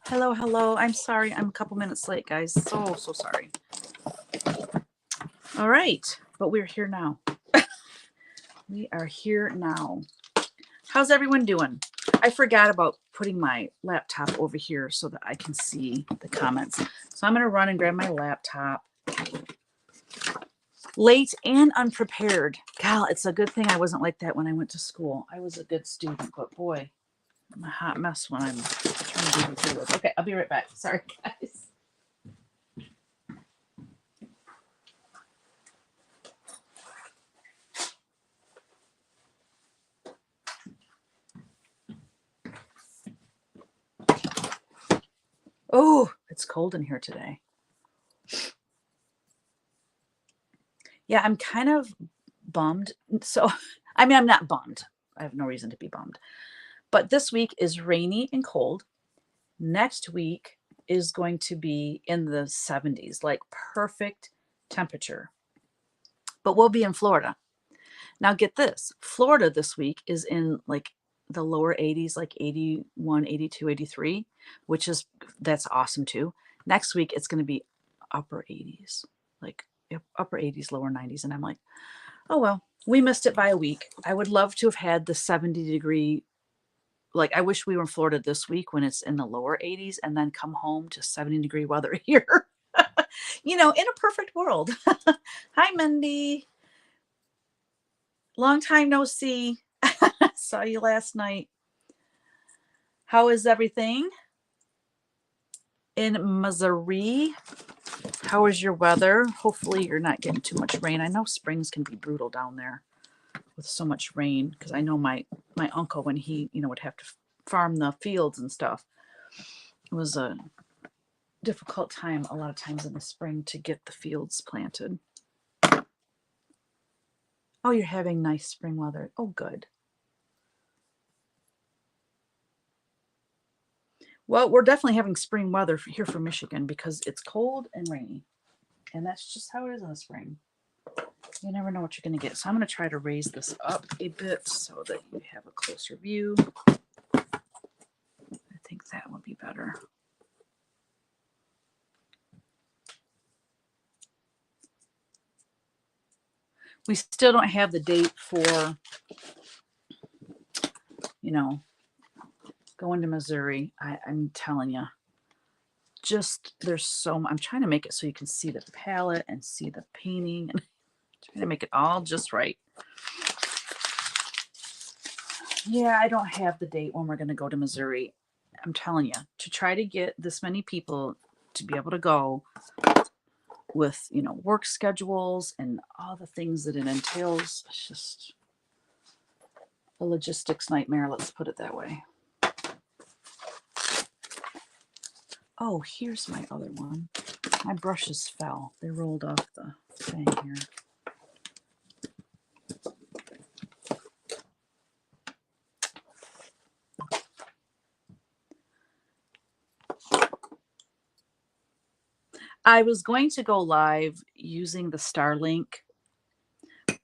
Hello, hello. I'm sorry. I'm a couple minutes late, guys. So sorry. All right. But we're here now. We are here now. How's everyone doing? I forgot about putting my laptop over here so that I can see the comments. So I'm going to run and grab my laptop. Late and unprepared. God, it's a good thing I wasn't like that when I went to school. I was a good student, but boy, I'm a hot mess when I'm trying to do this. Okay, I'll be right back. Sorry, guys. Oh, it's cold in here today. Yeah, I'm kind of bummed. So, I mean, I'm not bummed. I have no reason to be bummed. But this week is rainy and cold. Next week is going to be in the 70s, like perfect temperature. But we'll be in Florida. Now, get this, Florida this week is in like the lower 80s, like 81, 82, 83, that's awesome too. Next week, it's going to be upper 80s, like upper 80s, lower 90s. And I'm like, oh, well, we missed it by a week. I would love to have had the 70-degree. Like, I wish we were in Florida this week when it's in the lower 80s and then come home to 70-degree weather here. In a perfect world. Hi, Mindy. Long time no see. Saw you last night. How is everything in Missouri? How is your weather? Hopefully you're not getting too much rain. I know springs can be brutal down there with so much rain, because I know my uncle, when he would have to farm the fields and stuff, it was a difficult time a lot of times in the spring to get the fields planted. Oh, you're having nice spring weather. Oh, good. Well, we're definitely having spring weather here for Michigan because it's cold and rainy. And that's just how it is in the spring. You never know what you're going to get. So I'm going to try to raise this up a bit so that you have a closer view. I think that would be better. We still don't have the date for, going to Missouri. I'm telling you, there's so much. I'm trying to make it so you can see the palette and see the painting, and trying to make it all just right. Yeah, I don't have the date when we're going to go to Missouri. I'm telling you, to try to get this many people to be able to go with, work schedules and all the things that it entails, it's just a logistics nightmare. Let's put it that way. Oh, here's my other one. My brushes fell. They rolled off the thing here. I was going to go live using the Starlink,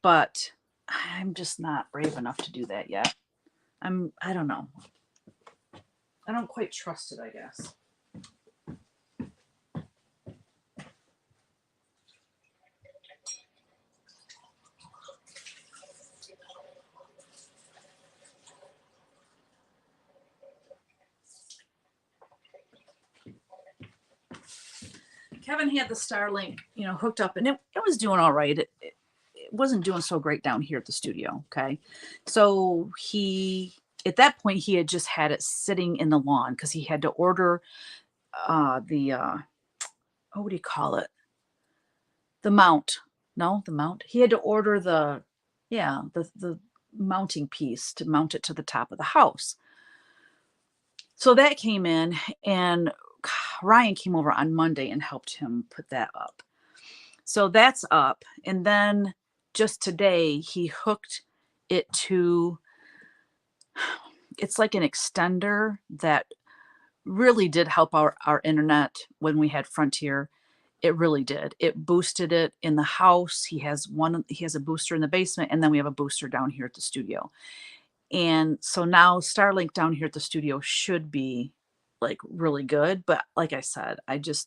but I'm just not brave enough to do that yet. I don't know. I don't quite trust it, I guess. Kevin had the Starlink, hooked up, and it was doing all right. It wasn't doing so great down here at the studio. Okay. So at that point, he had just had it sitting in the lawn because he had to order what do you call it? The mount. No, the mount. He had to order the mounting piece to mount it to the top of the house. So that came in, and Ryan came over on Monday and helped him put that up. So that's up. And then just today, he hooked it to, it's like an extender that really did help our internet when we had Frontier. It really did. It boosted it in the house. He has a booster in the basement, and then we have a booster down here at the studio. And so now Starlink down here at the studio should be like really good. But like I said, I don't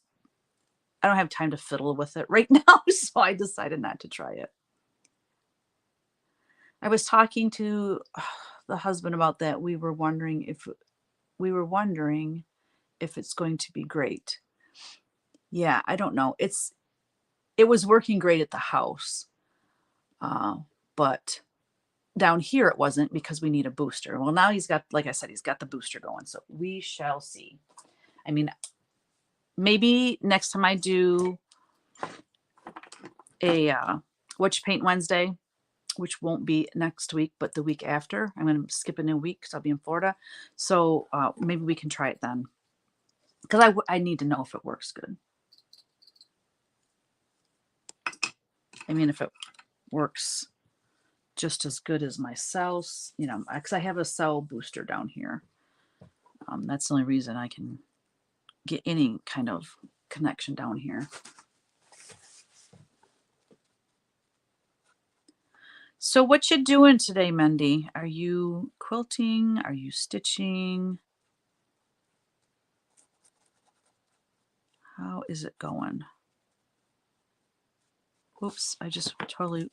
have time to fiddle with it right now. So I decided not to try it. I was talking to the husband about that. We were wondering if it's going to be great. Yeah, I don't know. It was working great at the house, but down here it wasn't because we need a booster. Well, now he's got, like I said, he's got the booster going, so we shall see. I mean, maybe next time I do a Whatcha Paint Wednesday, which won't be next week, but the week after. I'm going to skip a new week because I'll be in Florida. So maybe we can try it then. Because I need to know if it works good. I mean, if it works just as good as my cells, you know, because I have a cell booster down here. That's the only reason I can get any kind of connection down here. So what you doing today, Mendy? Are you quilting? Are you stitching? How is it going? Oops, I just totally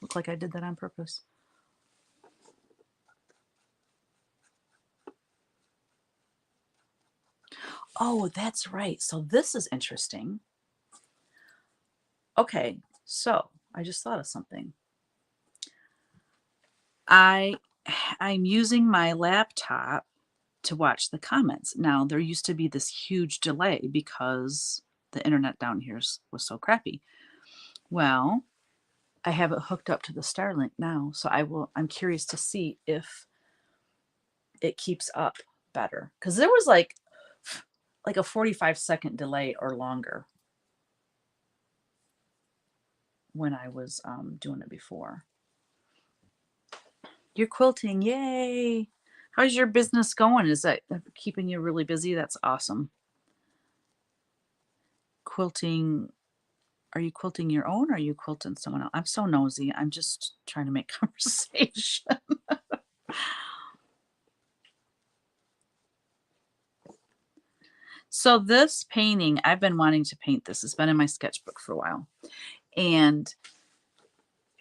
look like I did that on purpose. Oh, that's right. So this is interesting. Okay, so I just thought of something. I'm using my laptop to watch the comments. Now, there used to be this huge delay because the internet down here was so crappy. Well, I have it hooked up to the Starlink now, so I'm curious to see if it keeps up better. Because there was like a 45-second delay or longer when I was doing it before. You're quilting, yay! How's your business going? Is that keeping you really busy? That's awesome. Quilting, are you quilting your own or are you quilting someone else? I'm so nosy. I'm just trying to make conversation. So this painting, I've been wanting to paint this. It's been in my sketchbook for a while. And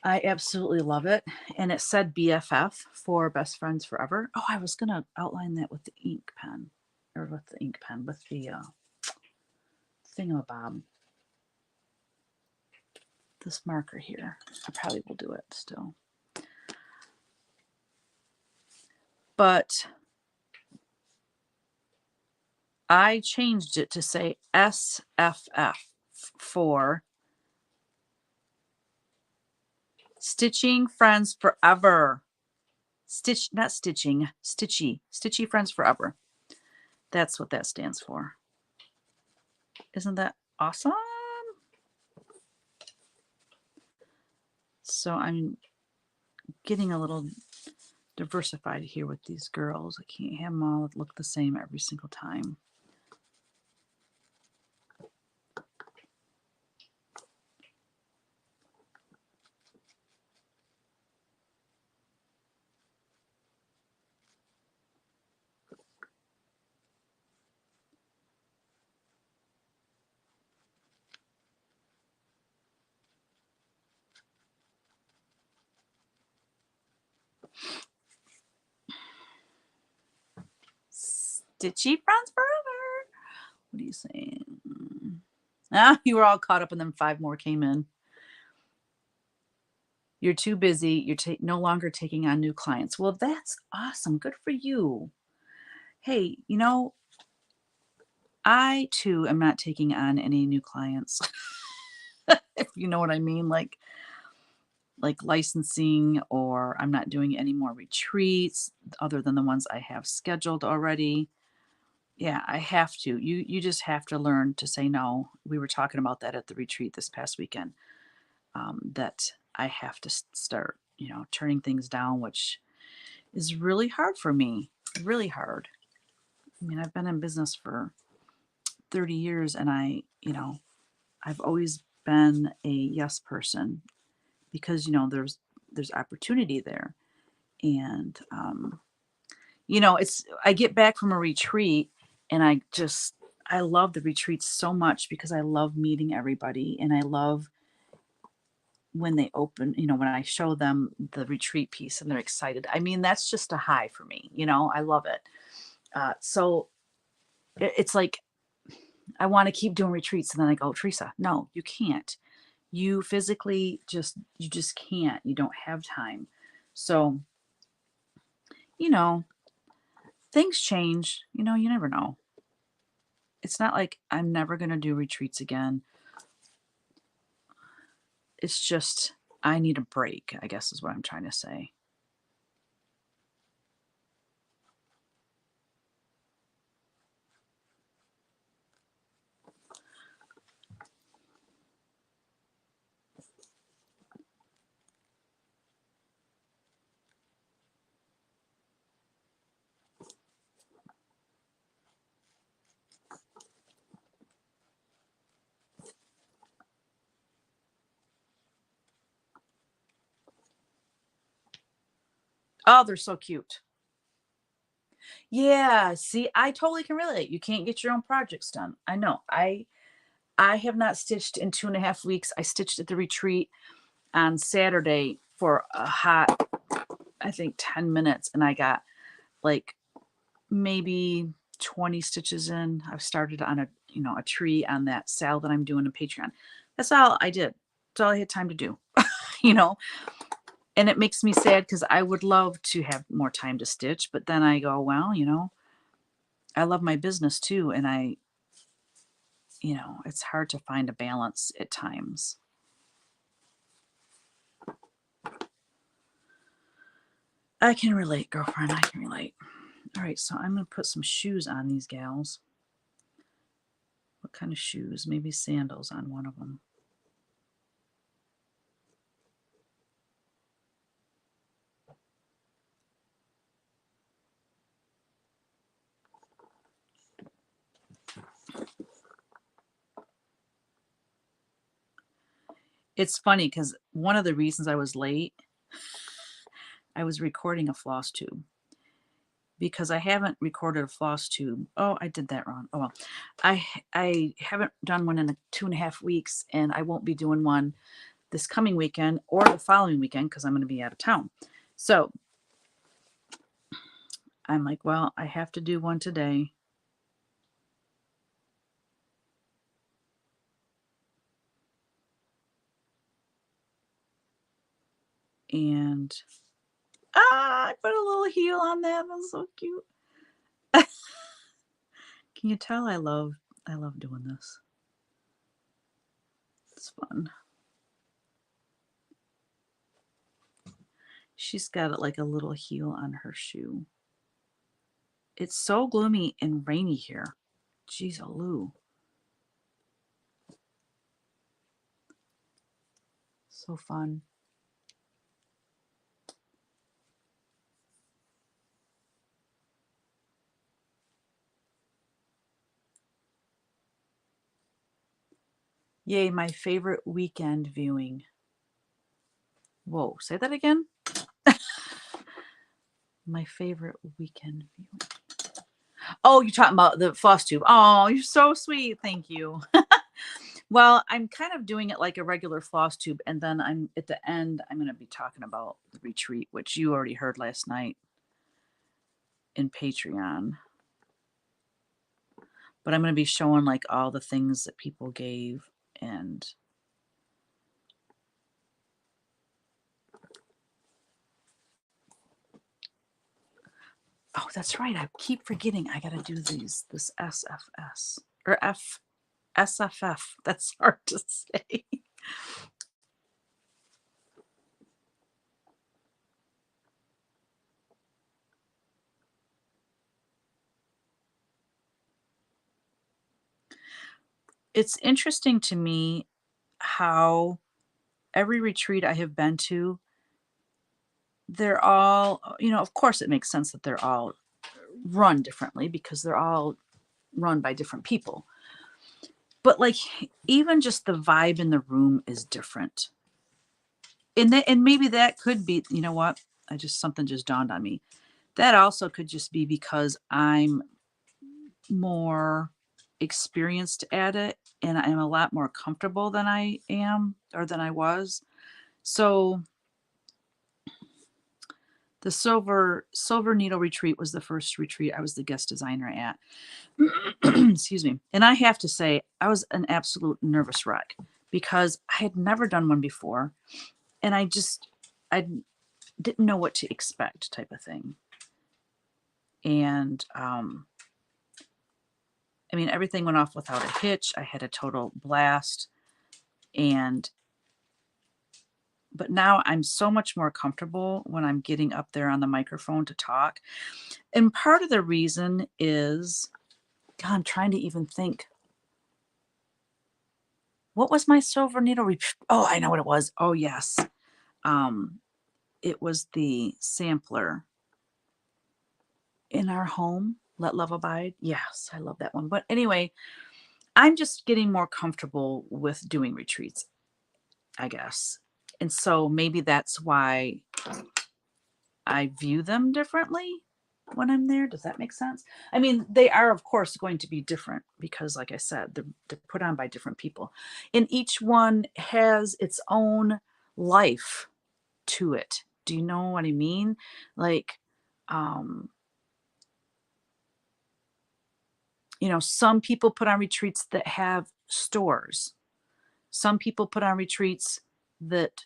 I absolutely love it. And it said BFF for Best Friends Forever. Oh, I was going to outline that with the ink pen. Or with the ink pen, with the thingamabob. This marker here. I probably will do it still. But I changed it to say SFF for Stitching Friends Forever. Not stitching, stitchy. Stitchy Friends Forever. That's what that stands for. Isn't that awesome? So I'm getting a little diversified here with these girls. I can't have them all look the same every single time. Stitchy Friends Forever. What are you saying? Ah, you were all caught up and then 5 more came in. You're too busy. You're no longer taking on new clients. Well, that's awesome. Good for you. Hey, you know, I too am not taking on any new clients. If you know what I mean, like licensing, or I'm not doing any more retreats other than the ones I have scheduled already. Yeah, I have to. You just have to learn to say no. We were talking about that at the retreat this past weekend. That I have to start, turning things down, which is really hard for me. Really hard. I mean, I've been in business for 30 years and I've always been a yes person because, there's opportunity there. And, I get back from a retreat And I love the retreats so much because I love meeting everybody, and I love when they open, when I show them the retreat piece and they're excited. I mean, that's just a high for me. I love it. So it's like I want to keep doing retreats, and then I go, Teresa, no, you can't. You physically you just can't. You don't have time. So, you know, things change. You never know. It's not like I'm never going to do retreats again. It's just I need a break, I guess is what I'm trying to say. Oh, they're so cute. Yeah, see, I totally can relate. You can't get your own projects done. I know. I have not stitched in 2.5 weeks. I stitched at the retreat on Saturday for a hot, I think, 10 minutes, and I got like maybe 20 stitches in. I've started on a tree on that sale that I'm doing in Patreon. That's all I did. That's all I had time to do. you know, and it makes me sad because I would love to have more time to stitch, but then I go, well, I love my business too, and it's hard to find a balance at times. I can relate, girlfriend. I can relate. All right, so I'm going to put some shoes on these gals. What kind of shoes? Maybe sandals on one of them. It's funny because one of the reasons I was late, I was recording a floss tube because I haven't recorded a floss tube. Oh, I did that wrong. Oh, well, I haven't done one in 2.5 weeks, and I won't be doing one this coming weekend or the following weekend because I'm going to be out of town. So I'm like, well, I have to do one today. And I put a little heel on that. That's so cute. Can you tell I love doing this? It's fun. She's got like a little heel on her shoe. It's so gloomy and rainy here. Jeez, Lou. So fun. Yay, my favorite weekend viewing. Whoa, say that again? My favorite weekend viewing. Oh, you're talking about the floss tube. Oh, you're so sweet. Thank you. Well, I'm kind of doing it like a regular floss tube, and then I'm at the end, I'm going to be talking about the retreat, which you already heard last night in Patreon. But I'm going to be showing like all the things that people gave, and oh, that's right. I keep forgetting. I got to do this SFS or SFF. That's hard to say. It's interesting to me how every retreat I have been to, they're all, of course it makes sense that they're all run differently because they're all run by different people. But like even just the vibe in the room is different. And maybe that could be, you know what? Something just dawned on me. That also could just be because I'm more experienced at it, and I am a lot more comfortable than I am, or than I was. So the Silver Needle Retreat was the first retreat I was the guest designer at. Excuse me. And I have to say, I was an absolute nervous wreck because I had never done one before, and I didn't know what to expect, type of thing. And I mean, everything went off without a hitch. I had a total blast. But now I'm so much more comfortable when I'm getting up there on the microphone to talk. And part of the reason is, God, I'm trying to even think. What was my Silver Needle? Oh, I know what it was. Oh, yes. It was the sampler, In Our Home, Let Love Abide. Yes, I love that one. But anyway, I'm just getting more comfortable with doing retreats, I guess. And so maybe that's why I view them differently when I'm there. Does that make sense? I mean, they are, of course, going to be different because, like I said, they're put on by different people. And each one has its own life to it. Do you know what I mean? Like, some people put on retreats that have stores. Some people put on retreats that,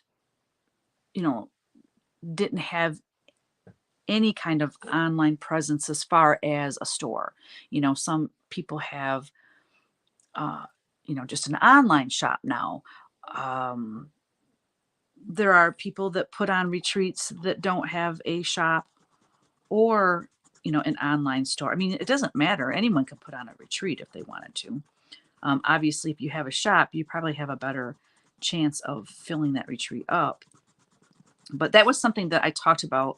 didn't have any kind of online presence as far as a store. Some people have, just an online shop now. There are people that put on retreats that don't have a shop or, an online store. I mean, it doesn't matter. Anyone can put on a retreat if they wanted to. Obviously, if you have a shop, you probably have a better chance of filling that retreat up. But that was something that I talked about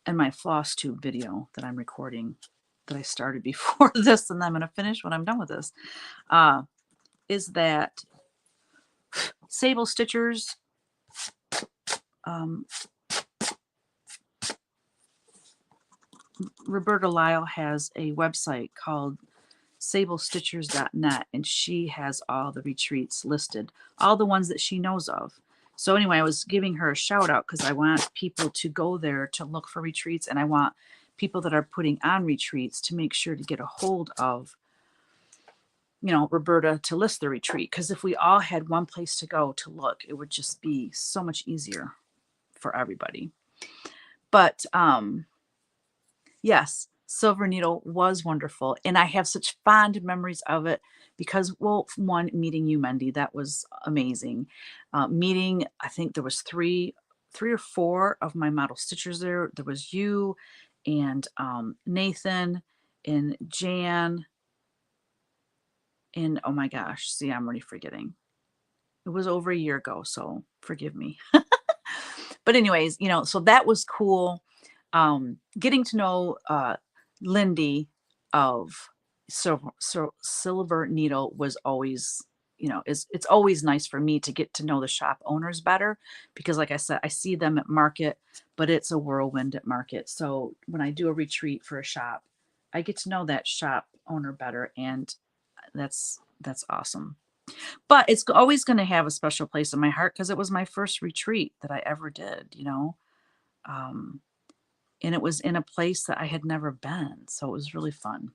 in my floss tube video that I'm recording, that I started before this, and I'm going to finish when I'm done with this, is that Sable Stitchers, Roberta Lyle has a website called sablestitchers.net, and she has all the retreats listed, all the ones that she knows of. So anyway, I was giving her a shout out because I want people to go there to look for retreats, and I want people that are putting on retreats to make sure to get a hold of, Roberta, to list the retreat. Because if we all had one place to go to look, it would just be so much easier for everybody. But yes, Silver Needle was wonderful, and I have such fond memories of it because, well, one, meeting you, Mendy, that was amazing. Meeting, I think there was three or four of my model stitchers there. There was you and Nathan and Jan and, oh my gosh, see, I'm already forgetting. It was over a year ago, so forgive me. But anyways, so that was cool. Getting to know Lindy of Silver Needle was always, it's always nice for me to get to know the shop owners better because, like I said, I see them at market, but it's a whirlwind at market. So when I do a retreat for a shop, I get to know that shop owner better, and that's awesome. But it's always going to have a special place in my heart because it was my first retreat that I ever did, um, and it was in a place that I had never been. So it was really fun.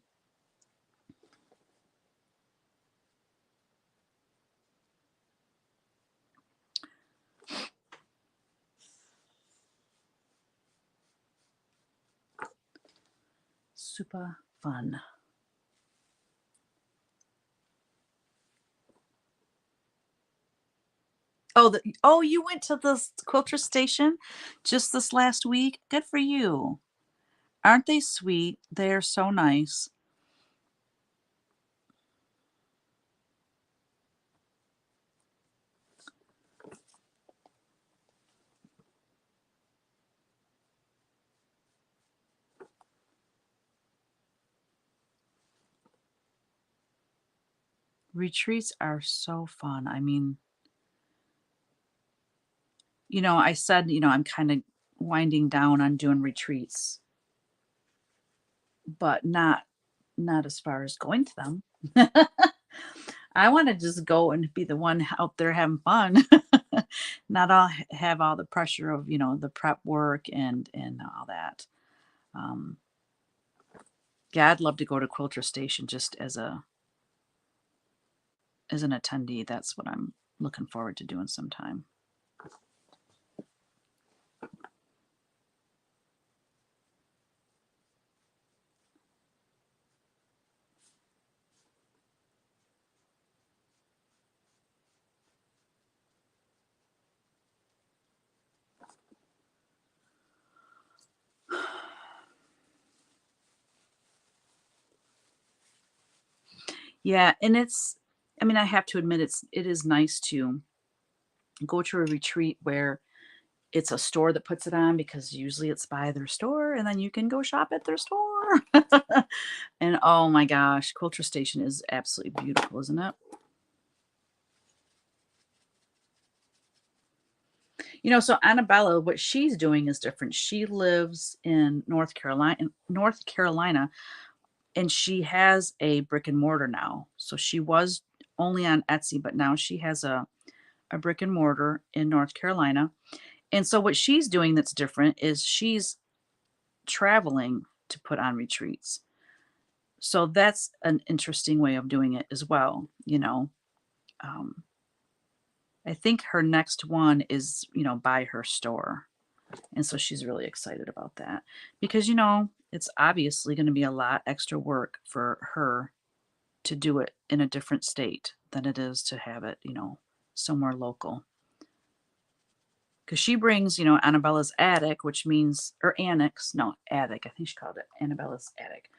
Super fun. Oh, you went to the quilter station just this last week? Good for you. Aren't they sweet? They're so nice. Retreats are so fun. I mean, I said, I'm kind of winding down on doing retreats, but not not as far as going to them. I want to just go and be the one out there having fun, not all have all the pressure of, the prep work and all that. Um, yeah, I'd love to go to Quilter Station just as an attendee. That's what I'm looking forward to doing sometime. Yeah, and I have to admit it is nice to go to a retreat where it's a store that puts it on, because usually it's by their store and then you can go shop at their store. And oh my gosh, Quilter Station is absolutely beautiful, isn't it? So Annabella, what she's doing is different. She lives in North Carolina, and she has a brick and mortar now. So she was only on Etsy, but now she has a brick and mortar in North Carolina. And so what she's doing that's different is she's traveling to put on retreats. So that's an interesting way of doing it as well. Um, I think her next one is, by her store. And so she's really excited about that because, it's obviously going to be a lot extra work for her to do it in a different state than it is to have it, somewhere local. Because she brings, Annabella's attic, which means, or annex, no, attic. I think she called it Annabella's attic.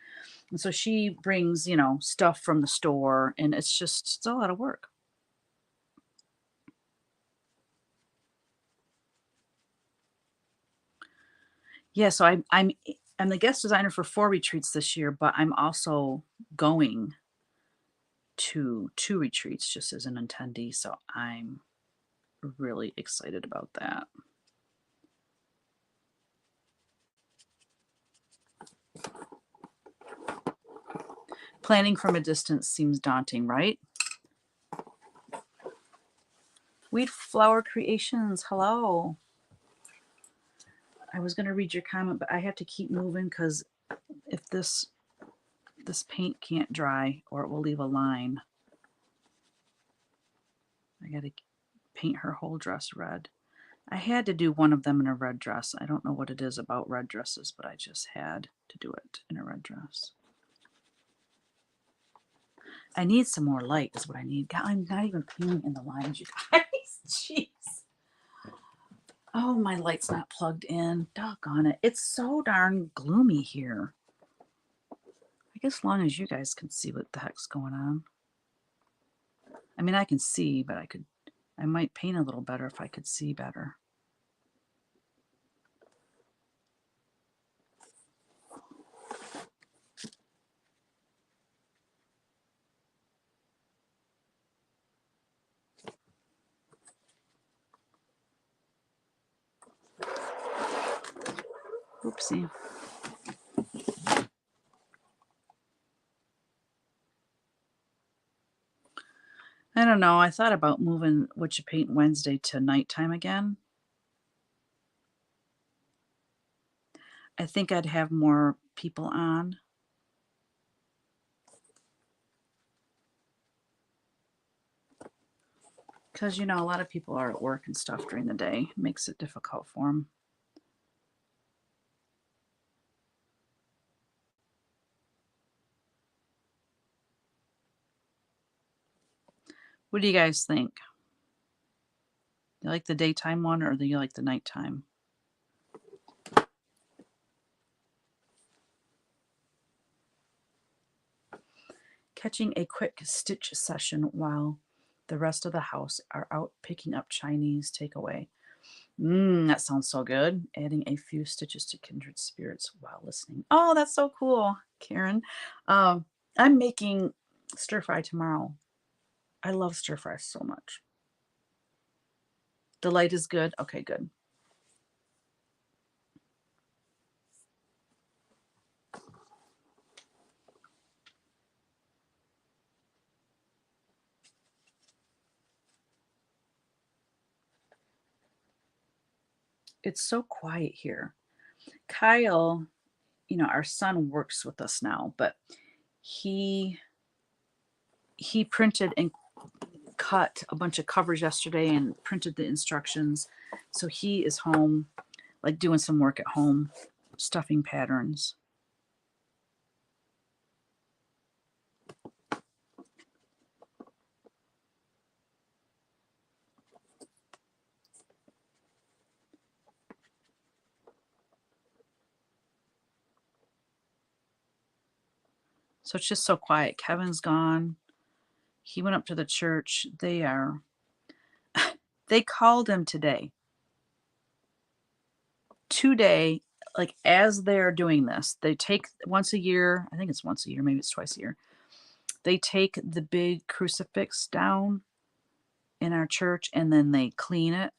And so she brings, stuff from the store, and it's a lot of work. Yeah, so I'm the guest designer for 4 retreats this year, but I'm also going to 2 retreats just as an attendee, so I'm really excited about that. Planning from a distance seems daunting, right? Wheat Flower Creations, hello. I was going to read your comment, but I have to keep moving because if this paint can't dry or it will leave a line. I got to paint her whole dress red. I had to do one of them in a red dress. I don't know what it is about red dresses, but I just had to do it in a red dress. I need some more light is what I need. God, I'm not even painting in the lines, you guys. Jeez. Oh, my light's not plugged in. Doggone it. It's so darn gloomy here. I guess as long as you guys can see what the heck's going on. I mean, I can see, but I might paint a little better if I could see better. Oopsie. I don't know. I thought about moving Whatcha Paint Wednesday to nighttime again. I think I'd have more people on. Because, a lot of people are at work and stuff during the day. It makes it difficult for them. What do you guys think? You like the daytime one or do you like the nighttime? Catching a quick stitch session while the rest of the house are out picking up Chinese takeaway. That sounds so good. Adding a few stitches to kindred spirits while listening. Oh, that's so cool, Karen. I'm making stir fry tomorrow. I love stir fry so much. The light is good. Okay, good. it's so quiet here. Kyle, our son works with us now, but he printed and cut a bunch of covers yesterday and printed the instructions. So he is home, like doing some work at home, stuffing patterns. So it's just so quiet. Kevin's gone. He went up to the church. They called him today. Today, like as they're doing this, they take once a year, I think it's once a year, maybe it's twice a year, they take the big crucifix down in our church and then they clean it,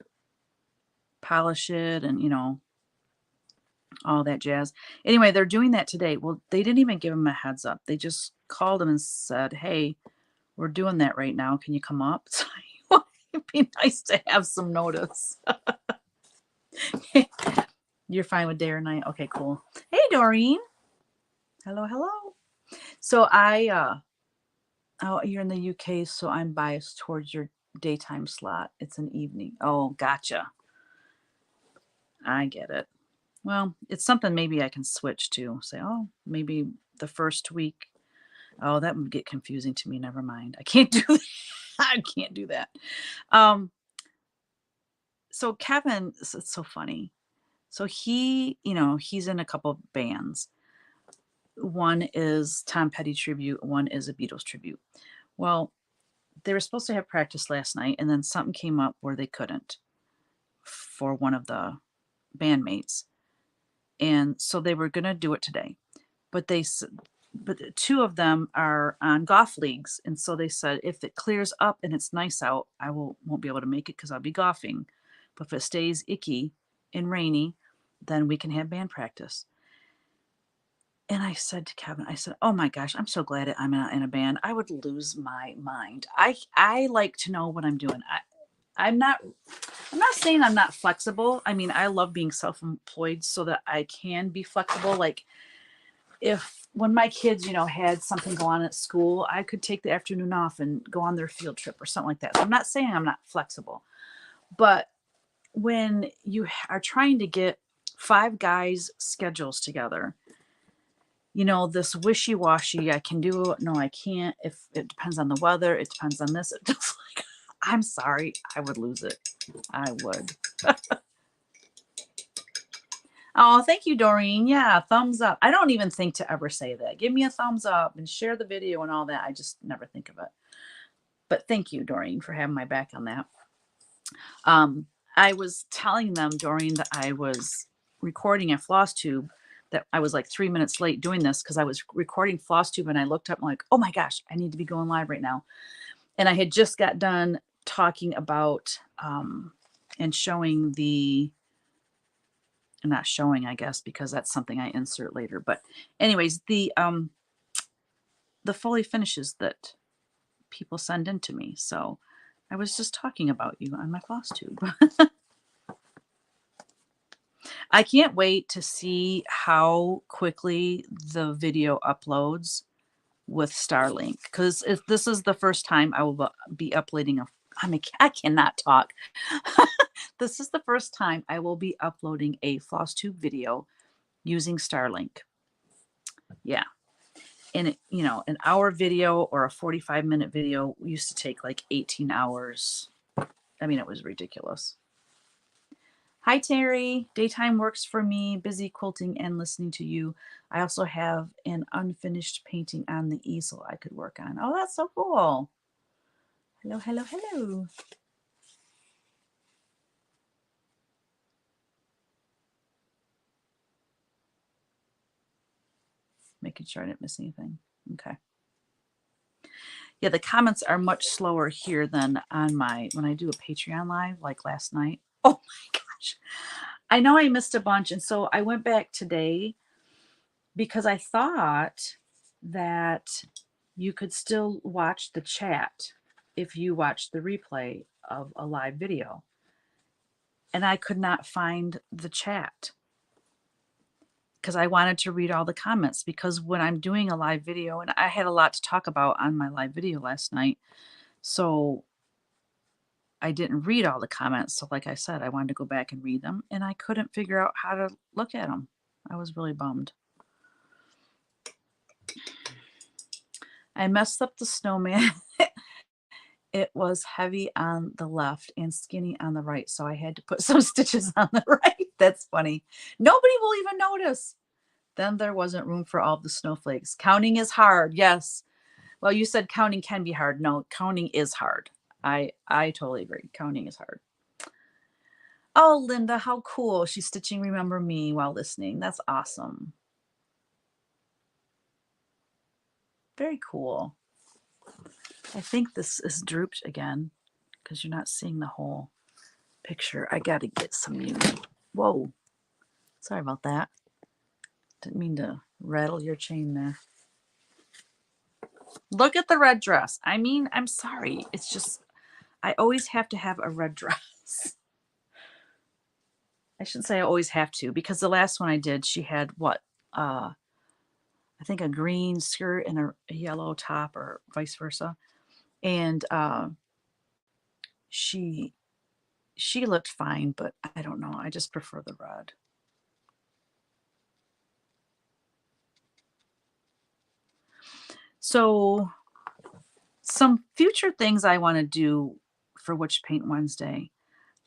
polish it, and all that jazz. Anyway, they're doing that today. Well, they didn't even give him a heads up. They just called him and said, hey, we're doing that right now. Can you come up? So it'd be nice to have some notice. You're fine with day or night? Okay, cool. Hey, Doreen. Hello, hello. So oh, you're in the UK, so I'm biased towards your daytime slot. It's an evening. Oh, gotcha. I get it. Well, it's something maybe I can switch to. Say, oh, maybe the first week. Oh, that would get confusing to me. Never mind. I can't do that. I can't do that. So Kevin, it's so funny. So he's in a couple of bands. One is Tom Petty tribute. One is a Beatles tribute. Well, they were supposed to have practice last night, and then something came up where they couldn't for one of the bandmates. And so they were going to do it today. But two of them are on golf leagues. And so they said, if it clears up and it's nice out, I won't be able to make it because I'll be golfing. But if it stays icky and rainy, then we can have band practice. And I said to Kevin, I said, oh my gosh, I'm so glad I'm not in a band. I would lose my mind. I like to know what I'm doing. I'm not saying I'm not flexible. I mean, I love being self-employed so that I can be flexible. Like when my kids, had something go on at school, I could take the afternoon off and go on their field trip or something like that. So I'm not saying I'm not flexible, but when you are trying to get 5 guys' schedules together, this wishy-washy, I can do it, no, I can't. If it depends on the weather, it depends on this. It's just like, I'm sorry, I would lose it. I would. Oh, thank you, Doreen. Yeah, thumbs up. I don't even think to ever say that. Give me a thumbs up and share the video and all that. I just never think of it. But thank you, Doreen, for having my back on that. I was telling them, Doreen, that I was recording a floss tube, that I was like 3 minutes late doing this because I was recording floss tube and I looked up and like, oh my gosh, I need to be going live right now. And I had just got done talking about and showing not showing, I guess, because that's something I insert later. But anyways, the Foley finishes that people send in to me. So I was just talking about you on my floss tube. I can't wait to see how quickly the video uploads with Starlink, because if this is the first time I will be uploading I cannot talk. This is the first time I will be uploading a floss tube video using Starlink. Yeah. And an hour video or a 45-minute video used to take like 18 hours. I mean, it was ridiculous. Hi, Terry. Daytime works for me. Busy quilting and listening to you. I also have an unfinished painting on the easel I could work on. Oh, that's so cool. Hello, hello, hello. Making sure I didn't miss anything. Okay. Yeah, the comments are much slower here than on when I do a Patreon live, like last night. Oh my gosh. I know I missed a bunch. And so I went back today because I thought that you could still watch the chat if you watch the replay of a live video. and I could not find the chat because I wanted to read all the comments, because when I'm doing a live video, and I had a lot to talk about on my live video last night, so I didn't read all the comments. So like I said, I wanted to go back and read them, and I couldn't figure out how to look at them. I was really bummed. I messed up the snowman. It was heavy on the left and skinny on the right, so I had to put some stitches on the right. That's funny. Nobody will even notice. Then there wasn't room for all the snowflakes. Counting is hard. Yes. Well, you said counting can be hard. No, counting is hard. I totally agree. Counting is hard. Oh, Linda, how cool. She's stitching Remember Me while listening. That's awesome. Very cool. I think this is drooped again because you're not seeing the whole picture. I got to get some new. Whoa. Sorry about that. Didn't mean to rattle your chain there. Look at the red dress. I mean, I'm sorry. It's just, I always have to have a red dress. I shouldn't say I always have to, because the last one I did, she had what? I think a green skirt and a yellow top, or vice versa. And she looked fine, but I don't know. I just prefer the red. So some future things I want to do for Witch Paint Wednesday.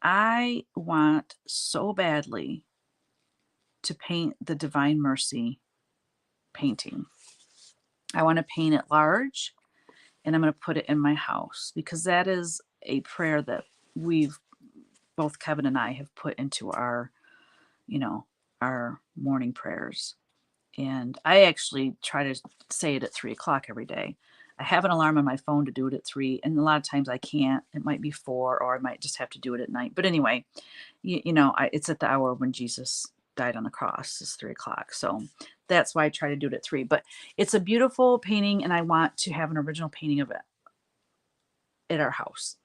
I want so badly to paint the Divine Mercy painting. I want to paint it large, and I'm going to put it in my house, because that is a prayer that both Kevin and I have put into our, our morning prayers. And I actually try to say it at 3 o'clock every day. I have an alarm on my phone to do it at 3, and a lot of times I can't. It might be 4, or I might just have to do it at night. But anyway, it's at the hour when Jesus died on the cross. It's 3 o'clock. So that's why I try to do it at 3. But it's a beautiful painting, and I want to have an original painting of it at our house.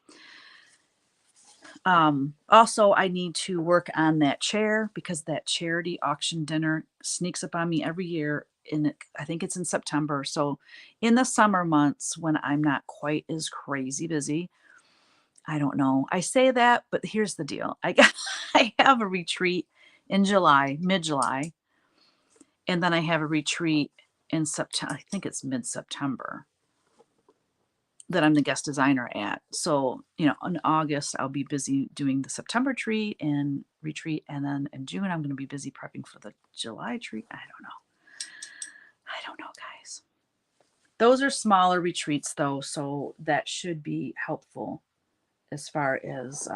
Also, I need to work on that chair, because that charity auction dinner sneaks up on me every year. I think it's in September. So in the summer months, when I'm not quite as crazy busy, I don't know. I say that, but here's the deal. I have a retreat in July, mid-July, and then I have a retreat in September. I think it's mid-September, that I'm the guest designer at. So, in August, I'll be busy doing the September retreat, and then in June, I'm going to be busy prepping for the July retreat. I don't know, guys. Those are smaller retreats, though, so that should be helpful as far as,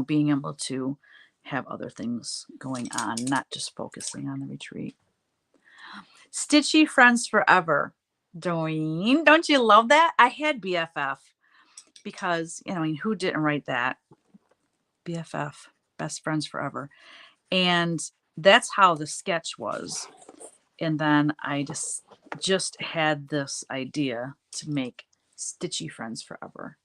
being able to have other things going on, not just focusing on the retreat. Stitchy Friends Forever. Doreen, don't you love that? I had BFF because, who didn't write that? BFF, Best Friends Forever. And that's how the sketch was. And then I just had this idea to make Stitchy Friends Forever.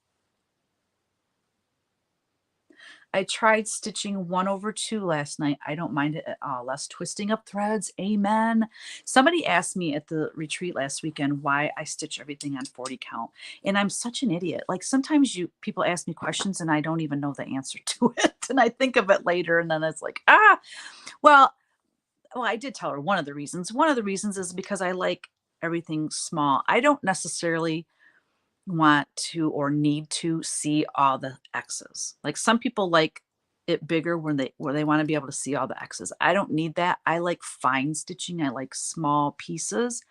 I tried stitching 1/2 last night. I don't mind it at all. Less twisting up threads. Amen. Somebody asked me at the retreat last weekend why I stitch everything on 40 count. And I'm such an idiot. Like, sometimes people ask me questions and I don't even know the answer to it. And I think of it later, and then it's like, well, I did tell her one of the reasons. One of the reasons is because I like everything small. I don't necessarily want to or need to see all the X's. Like, some people like it bigger where they want to be able to see all the X's. I don't need that. I like fine stitching. I like small pieces.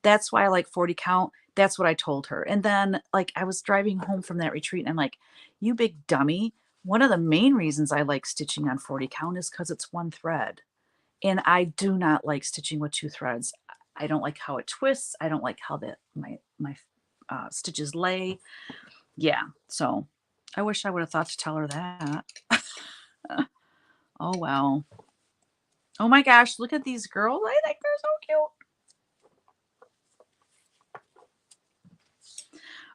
That's why I like 40 count. That's what I told her. And then, like, I was driving home from that retreat, and I'm like, you big dummy. One of the main reasons I like stitching on 40 count is because it's one thread. And I do not like stitching with 2 threads. I don't like how it twists. I don't like how my stitches lay. Yeah, so I wish I would have thought to tell her that. Oh, well. Oh my gosh, look at these girls. I think they're so cute.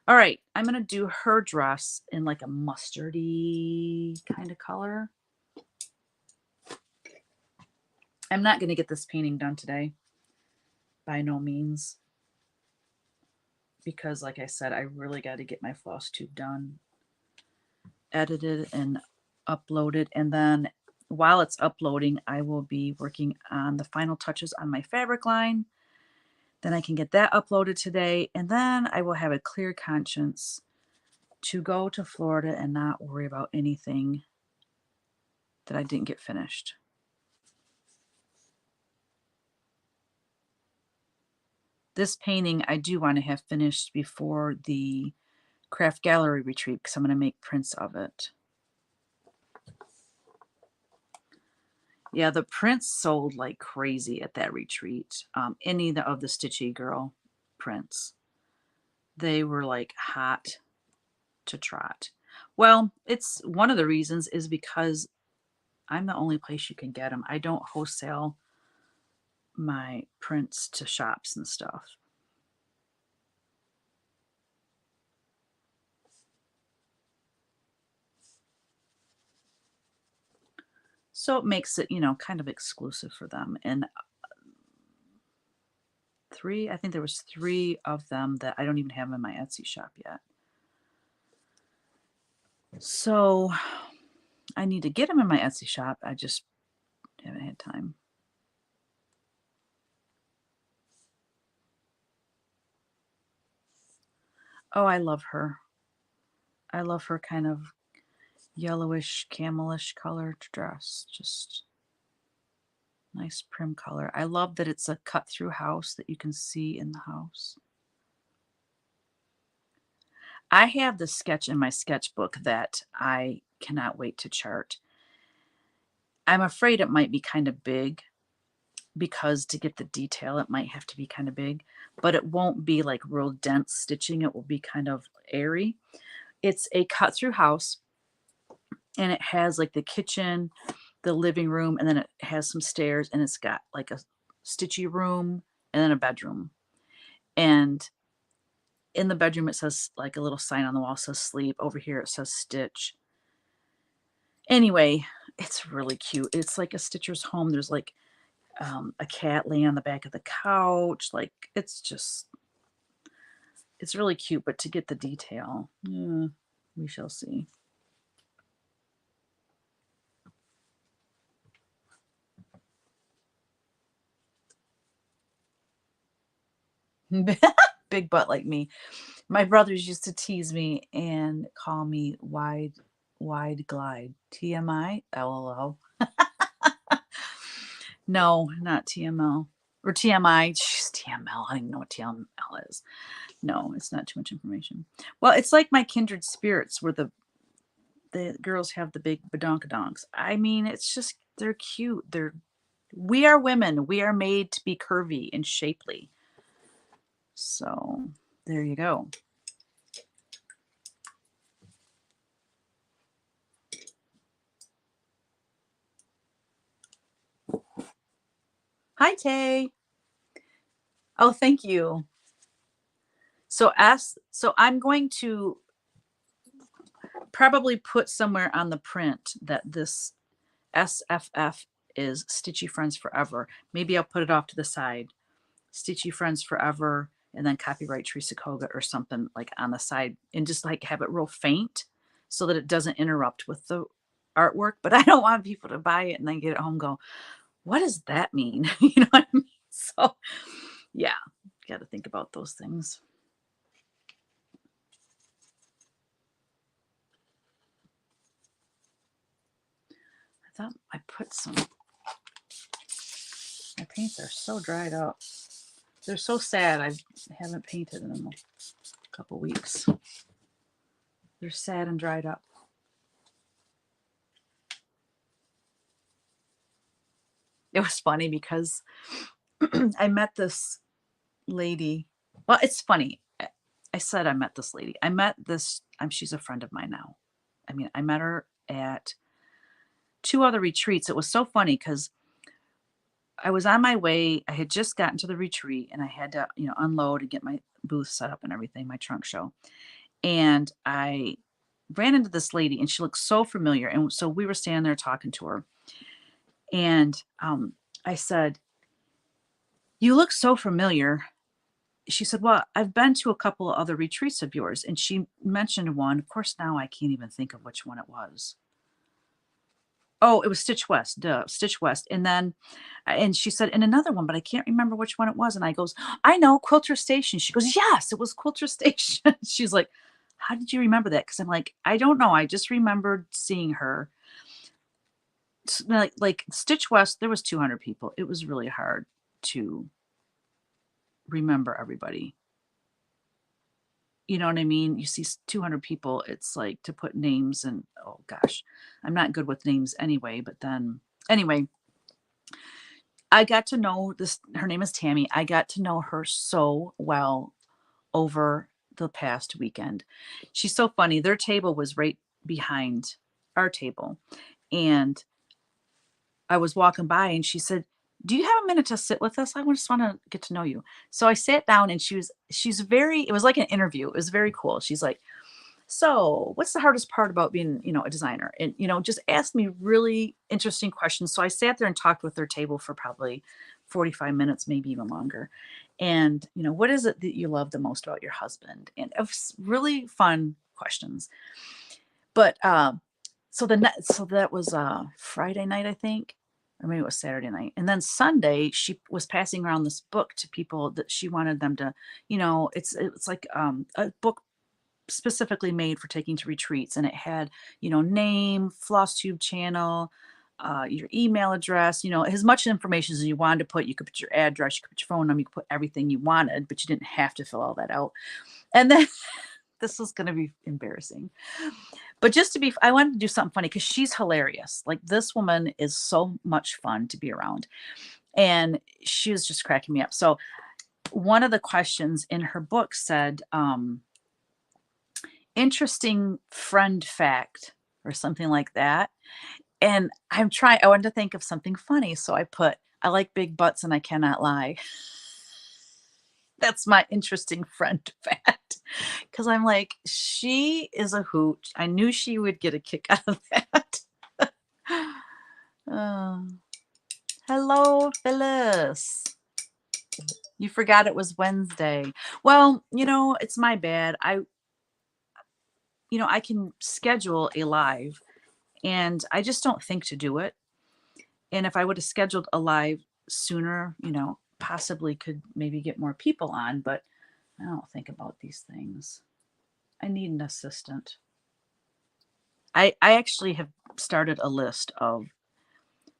All right, I'm going to do her dress in like a mustardy kind of color. I'm not going to get this painting done today, by no means, because like I said, I really got to get my floss tube done, edited and uploaded, and then while it's uploading, I will be working on the final touches on my fabric line. Then I can get that uploaded today, and then I will have a clear conscience to go to Florida and not worry about anything that I didn't get finished. This painting I do want to have finished before the craft gallery retreat because I'm going to make prints of it. Yeah, the prints sold like crazy at that retreat. Any of the Stitchy Girl prints. They were like hot to trot. Well, it's one of the reasons is because I'm the only place you can get them. I don't wholesale my prints to shops and stuff. So it makes it, you know, kind of exclusive for them. And I think there was 3 of them that I don't even have in my Etsy shop yet. So I need to get them in my Etsy shop. I just haven't had time. Oh, I love her. I love her kind of yellowish, camelish colored dress. Just nice prim color. I love that it's a cut through house that you can see in the house. I have the sketch in my sketchbook that I cannot wait to chart. I'm afraid it might be kind of big because to get the detail, it might have to be kind of big, but it won't be like real dense stitching. It will be kind of airy. It's a cut through house and it has like the kitchen, the living room, and then it has some stairs and it's got like a stitchy room and then a bedroom. And in the bedroom, it says like a little sign on the wall says sleep. Over here, it says stitch. Anyway, it's really cute. It's like a stitcher's home. There's like a cat laying on the back of the couch. Like it's really cute, but to get the detail, we shall see. Big butt like me. My brothers used to tease me and call me wide glide. TMI? LOL. No, not TML. Or TMI. Jeez, TML. I don't even know what TML is. No, it's not too much information. Well, it's like my kindred spirits where the girls have the big badonkadonks. I mean, it's just, they're cute. We are women. We are made to be curvy and shapely. So there you go. Hi, Tay. Oh, thank you. So I'm going to probably put somewhere on the print that this SFF is Stitchy Friends Forever. Maybe I'll put it off to the side. Stitchy Friends Forever, and then copyright Teresa Koga or something like on the side, and just like have it real faint so that it doesn't interrupt with the artwork. But I don't want people to buy it and then get it home and go, what does that mean? You know what I mean? So yeah, got to think about those things. I thought I put some, my paints are so dried up. They're so sad. I haven't painted in them a couple weeks. They're sad and dried up. It was funny because I met this lady. Well, it's funny. I said I met this lady. I met this, she's a friend of mine now. I mean, I met her at 2 other retreats. It was so funny because I was on my way. I had just gotten to the retreat and I had to, unload and get my booth set up and everything, my trunk show. And I ran into this lady and she looked so familiar. And so we were standing there talking to her. And I said, "You look so familiar." She said, "Well, I've been to a couple of other retreats of yours." And she mentioned one. Of course, now I can't even think of which one it was. Oh, it was Stitch West, duh, Stitch West. And then, and she said, "And another one, but I can't remember which one it was." And I goes, "I know, Quilter Station." She goes, "Yes, it was Quilter Station." She's like, "How did you remember that?" Because I'm like, "I don't know. I just remembered seeing her." Like Stitch West, there was 200 people. It was really hard to remember everybody. You know what I mean? You see 200 people, it's like to put names and oh gosh, I'm not good with names anyway, but then anyway, I got to know this, her name is Tammy. I got to know her so well over the past weekend. She's so funny. Their table was right behind our table. And I was walking by and she said, "Do you have a minute to sit with us? I just want to get to know you." So I sat down and she's very, it was like an interview. It was very cool. She's like, "So what's the hardest part about being, a designer?" And, just asked me really interesting questions. So I sat there and talked with their table for probably 45 minutes, maybe even longer. And, "What is it that you love the most about your husband?" And it was really fun questions. But so that was Friday night, I think, or maybe it was Saturday night. And then Sunday, she was passing around this book to people that she wanted them to, it's like a book specifically made for taking to retreats, and it had, name, floss tube channel, your email address, as much information as you wanted to put. You could put your address, you could put your phone number, you could put everything you wanted, but you didn't have to fill all that out. And then this is going to be embarrassing. But just to be, I wanted to do something funny because she's hilarious. Like, this woman is so much fun to be around. And she was just cracking me up. So one of the questions in her book said, interesting friend fact or something like that. And I wanted to think of something funny. So I put, "I like big butts and I cannot lie." That's my interesting friend fact. Cause I'm like, she is a hoot. I knew she would get a kick out of that. Oh, hello, Phyllis. You forgot it was Wednesday. Well, it's my bad. I can schedule a live and I just don't think to do it. And if I would have scheduled a live sooner, possibly could maybe get more people on, but I don't think about these things. I need an assistant. I actually have started a list of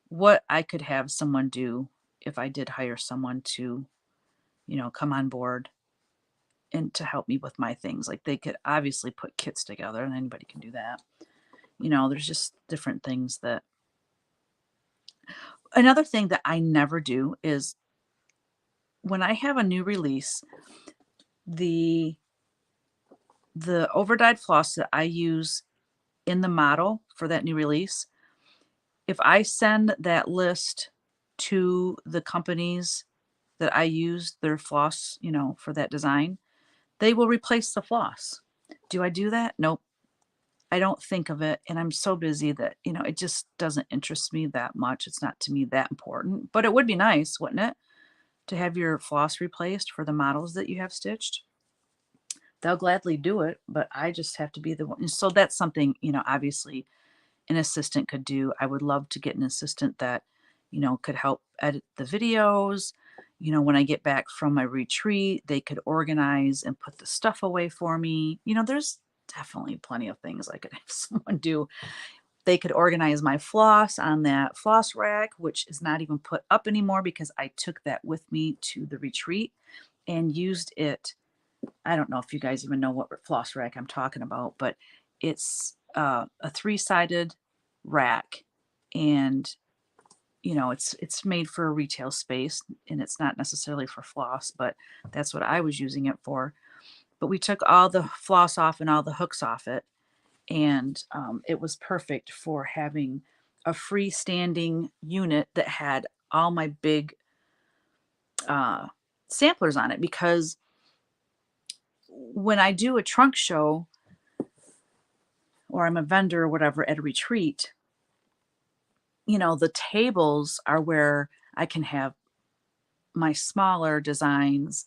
what I could have someone do if I did hire someone to, come on board and to help me with my things. Like, they could obviously put kits together and anybody can do that. There's just different things that, another thing that I never do is when I have a new release, the overdyed floss that I use in the model for that new release, if I send that list to the companies that I use their floss, for that design, they will replace the floss. Do I do that? Nope. I don't think of it. And I'm so busy that, it just doesn't interest me that much. It's not to me that important, but it would be nice, wouldn't it, to have your floss replaced for the models that you have stitched? They'll gladly do it, but I just have to be the one. And so that's something, obviously an assistant could do. I would love to get an assistant that, could help edit the videos. When I get back from my retreat, they could organize and put the stuff away for me. There's definitely plenty of things I could have someone do. They could organize my floss on that floss rack, which is not even put up anymore because I took that with me to the retreat and used it. I don't know if you guys even know what floss rack I'm talking about, but it's a three-sided rack, and it's made for a retail space, and it's not necessarily for floss, but that's what I was using it for. But we took all the floss off and all the hooks off it, and it was perfect for having a freestanding unit that had all my big samplers on it, because when I do a trunk show or I'm a vendor or whatever at a retreat, the tables are where I can have my smaller designs,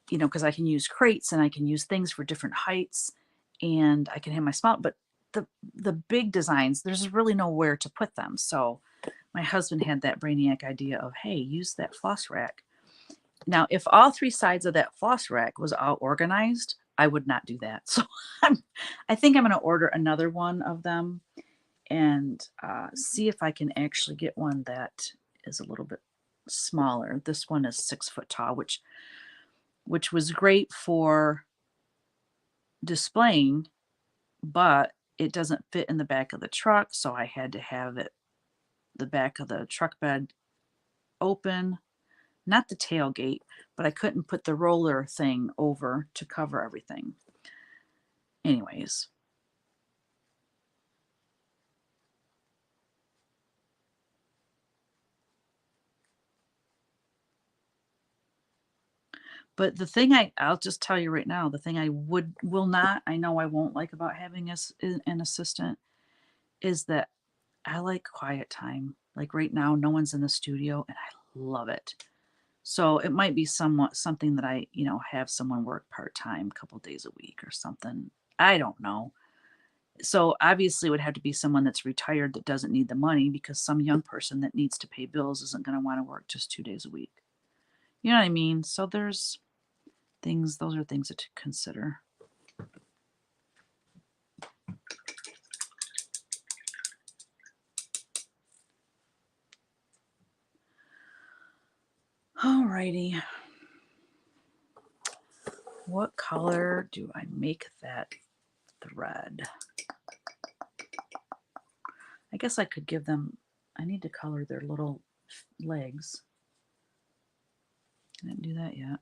because I can use crates and I can use things for different heights, and I can have my small, but the big designs, there's really nowhere to put them. So my husband had that brainiac idea of, hey, use that floss rack. Now, if all three sides of that floss rack was all organized, I would not do that. So I think I'm going to order another one of them and see if I can actually get one that is a little bit smaller. This one is 6 foot tall, which was great for displaying, but it doesn't fit in the back of the truck. So I had to have the back of the truck bed open, not the tailgate, but I couldn't put the roller thing over to cover everything. Anyways. But the thing I'll just tell you right now, the thing I will not, I know I won't like about having an assistant is that I like quiet time. Like right now, no one's in the studio and I love it. So it might be something that I, have someone work part-time, a couple days a week or something. I don't know. So obviously it would have to be someone that's retired that doesn't need the money, because some young person that needs to pay bills isn't going to want to work just 2 days a week. You know what I mean? So those are things to consider. Alrighty. What color do I make that thread? I guess I could give them, I need to color their little legs. I didn't do that yet.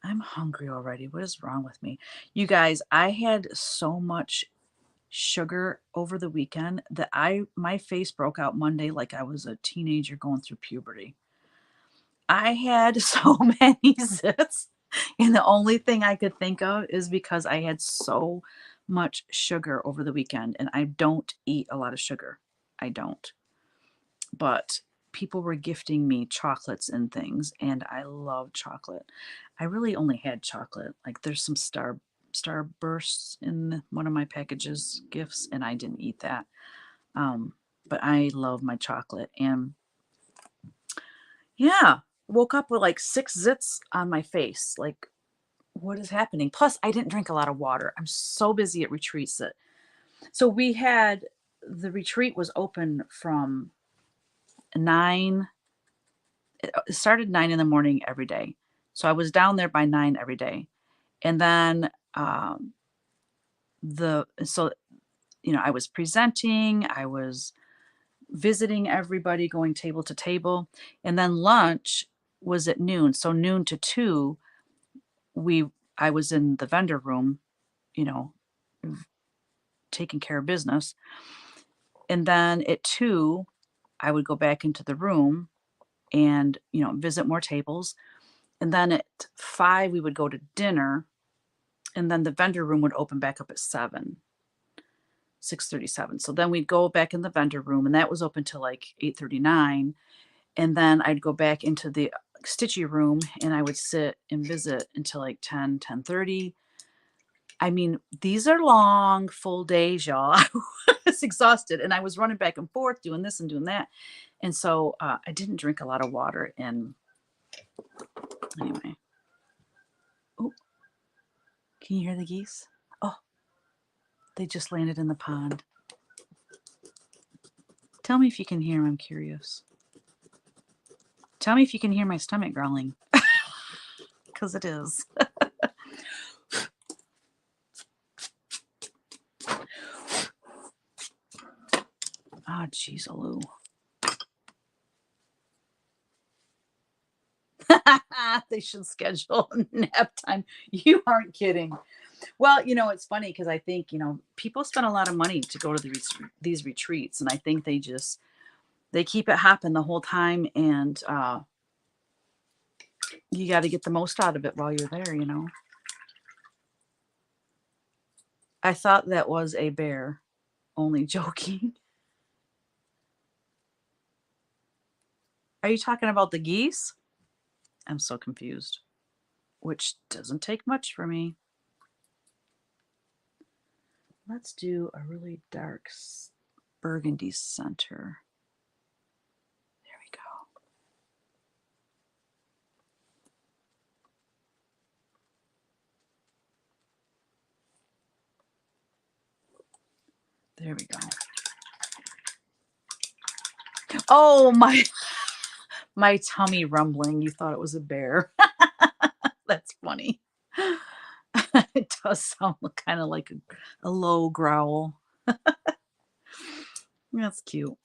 I'm hungry already. What is wrong with me? You guys, I had so much sugar over the weekend that my face broke out Monday like I was a teenager going through puberty. I had so many zits, and the only thing I could think of is because I had so much sugar over the weekend, and I don't eat a lot of sugar. I don't. But people were gifting me chocolates and things, and I love chocolate. I really only had chocolate. Like there's some Starbursts in one of my packages gifts, and I didn't eat that. But I love my chocolate, and yeah, woke up with like 6 zits on my face. Like, what is happening? Plus, I didn't drink a lot of water. I'm so busy at retreats that. So the retreat was open from 9. It started 9 in the morning every day. So I was down there by 9 every day. And then I was presenting, I was visiting everybody, going table to table, and then lunch was at noon. So noon to 2, I was in the vendor room, taking care of business. And then at 2, I would go back into the room and, visit more tables. And then at 5, we would go to dinner, and then the vendor room would open back up at 7. 6:37. So then we'd go back in the vendor room, and that was open till like 8:39. And then I'd go back into the stitchy room and I would sit and visit until like 10:30. I mean, these are long, full days, y'all. I was exhausted and I was running back and forth doing this and doing that. And so I didn't drink a lot of water. And anyway, oh, can you hear the geese? Oh, they just landed in the pond. Tell me if you can hear them. I'm curious. Tell me if you can hear my stomach growling. Because it is. Oh, geez, Lou. They should schedule nap time. You aren't kidding. Well, you know, it's funny because I think, you know, people spend a lot of money to go to these retreats, and I think they keep it hopping the whole time, and you got to get the most out of it while you're there, you know. I thought that was a bear. Only joking. Are you talking about the geese? I'm so confused. Which doesn't take much for me. Let's do a really dark burgundy center. There we go. There we go. Oh, my tummy rumbling. You thought it was a bear. That's funny. It does sound kind of like a low growl. That's cute.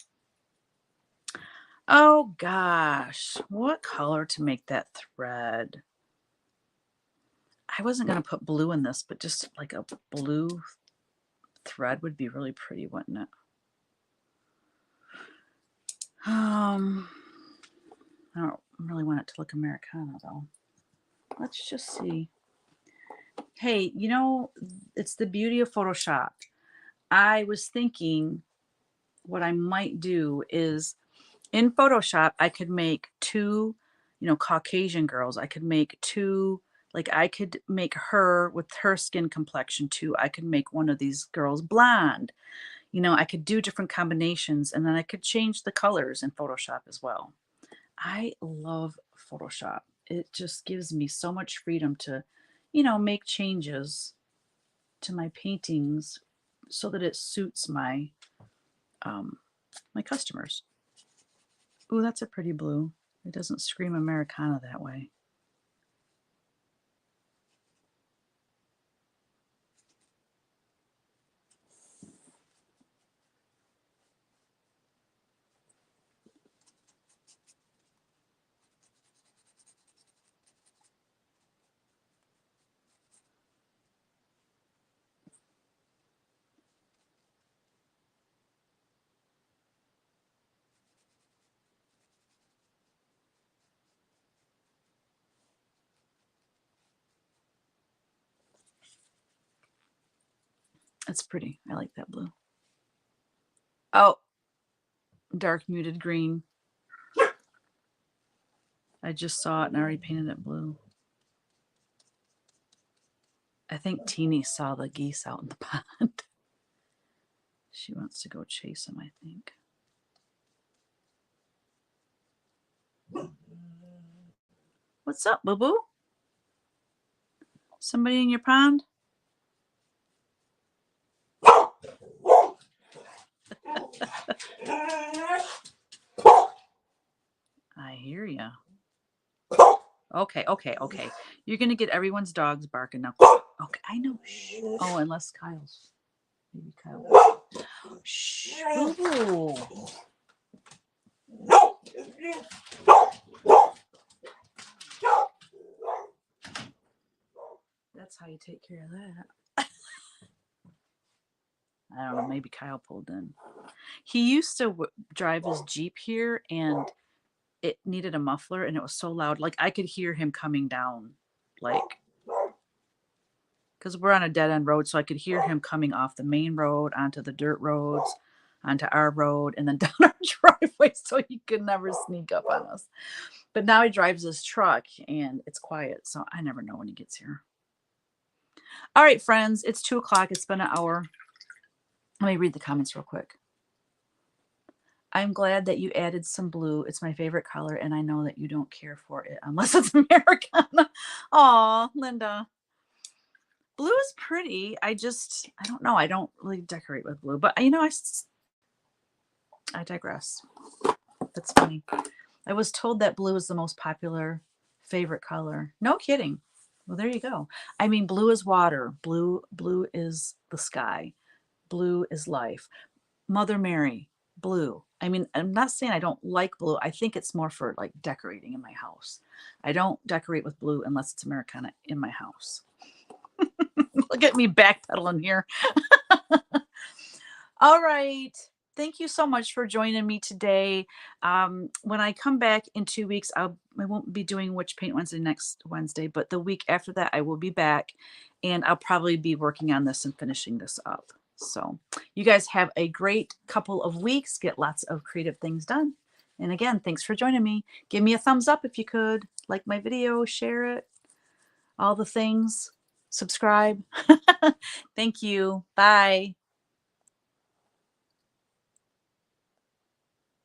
Oh gosh, what color to make that thread? I wasn't going to put blue in this, but just like a blue thread would be really pretty, wouldn't it? I don't really want it to look Americana though. Let's just see. Hey, you know, it's the beauty of Photoshop. I was thinking what I might do is in Photoshop, I could make two, you know, Caucasian girls. I could make two, like I could make her with her skin complexion too. I could make one of these girls blonde. You know, I could do different combinations and then I could change the colors in Photoshop as well. I love Photoshop. It just gives me so much freedom to, you know, make changes to my paintings so that it suits my my customers. Ooh, that's a pretty blue. It doesn't scream Americana that way. It's pretty. I like that blue. Oh, dark muted green. I just saw it and I already painted it blue. I think Teeny saw the geese out in the pond. She wants to go chase them, I think. What's up, boo-boo? Somebody in your pond? I hear ya. Okay. You're going to get everyone's dogs barking now. Okay, I know. Shh. Oh, unless Kyle's. Maybe Kyle. Shh. Ooh. That's how you take care of that. I don't know. Maybe Kyle pulled in. He used to drive his Jeep here, and it needed a muffler, and it was so loud. Like I could hear him coming down, like because we're on a dead end road. So I could hear him coming off the main road onto the dirt roads, onto our road, and then down our driveway. So he could never sneak up on us. But now he drives his truck and it's quiet. So I never know when he gets here. All right, friends, it's 2 o'clock. It's been an hour. Let me read the comments real quick. I'm glad that you added some blue. It's my favorite color, and I know that you don't care for it unless it's Americana. Aw, Linda. Blue is pretty. I don't know. I don't really decorate with blue, but I digress. That's funny. I was told that blue is the most popular favorite color. No kidding. Well, there you go. I mean, blue is water. Blue is the sky. Blue is life. Mother Mary, blue. I mean, I'm not saying I don't like blue. I think it's more for like decorating in my house. I don't decorate with blue unless it's Americana in my house. Look at me backpedaling here. All right. Thank you so much for joining me today. When I come back in 2 weeks, I won't be doing Witch Paint Wednesday next Wednesday, but the week after that, I will be back, and I'll probably be working on this and finishing this up. So you guys have a great couple of weeks. Get lots of creative things done. And again, thanks for joining me. Give me a thumbs up if you could. Like my video, share it, all the things. Subscribe. Thank you. Bye.